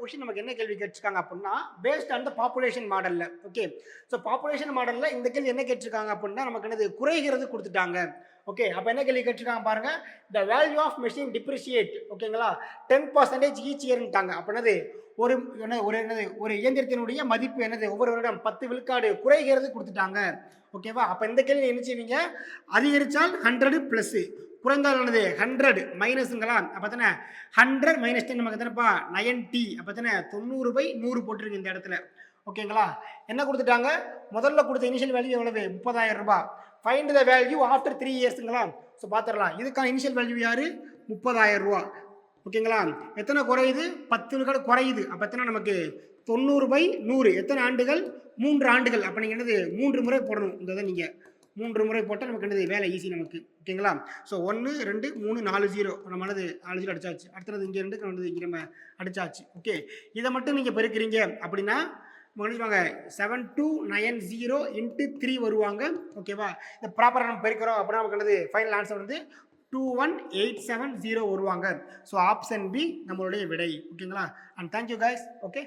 Question நமக்கு என்ன கேள்வி கேட்டிருக்காங்க அப்படின்னா பேஸ்ட் ஆன் த பாப்புலேஷன் மாடல்ல. ஓகே, ஸோ பாப்புலேஷன் மாடல்ல இந்த கேள்வி என்ன கேட்டிருக்காங்க அப்படின்னா நமக்கு என்னது குறைகிறது கொடுத்துட்டாங்க. ஓகே, அப்போ என்ன கேள்வி கேட்டிருக்காங்க பாருங்க, the value of machine depreciate ஓகேங்களா 10% ஈச் இயர்ட்டாங்க. அப்போ என்னது ஒரு ஒரு இயந்திரத்தினுடைய மதிப்பு என்னது ஒவ்வொரு வருடம் 10 விழுக்காடு குறைகிறது கொடுத்துட்டாங்க. ஓகேவா, அப்போ இந்த கேள்வி என்ன செய்வீங்க, அதிகரித்தால் 100 ப்ளஸ், குறைந்தால் என்னது 100 மைனஸுங்களா. அப்போ தானே 100 மைனஸ் 10 நமக்கு தானேப்பா 90. அப்போ தானே 90/100 போட்டிருக்கு இந்த இடத்துல. ஓகேங்களா, என்ன கொடுத்துட்டாங்க, முதல்ல கொடுத்த இனிஷியல் வேல்யூ எவ்வளவு 30,000 ரூபாய். ஃபைண்ட் த வேல்யூ ஆஃப்டர் 3 இயர்ஸுங்களா. ஸோ பார்த்துடலாம், இதுக்கான இனிஷியல் வேல்யூ யாரு 30,000 ரூபா. ஓகேங்களா, எத்தனை குறையுது 10 விழுக்காடு குறையுது. அப்போ எத்தனை நமக்கு 90/100, எத்தனை ஆண்டுகள் 3 ஆண்டுகள். அப்போ நீங்கள் என்னது 3 முறை போடணும். இந்த இதை நீங்கள் 3 முறை போட்டால் நமக்கு என்னது வேலை ஈஸி நமக்கு. ஓகேங்களா, ஸோ 1 2 3 4 0 நம்ம என்னது 4 0 அடிச்சாச்சு. அடுத்தது இங்கே 2 வந்து இங்கே நம்ம அடிச்சாச்சு. ஓகே, இதை மட்டும் நீங்கள் பெருக்கிறீங்க அப்படின்னா வாங்க 7290 × 3 வருவாங்க. ஓகேவா, இந்த ப்ராப்பராக நம்ம பெருக்கிறோம் அப்படின்னா நமக்கு என்னது ஃபைனல் ஆன்சர் வந்து 21870 வருவாங்க. ஸோ ஆப்ஷன் பி நம்மளுடைய விடை. ஓகேங்களா, அண்ட் தேங்க்யூ கைஸ். ஓகே.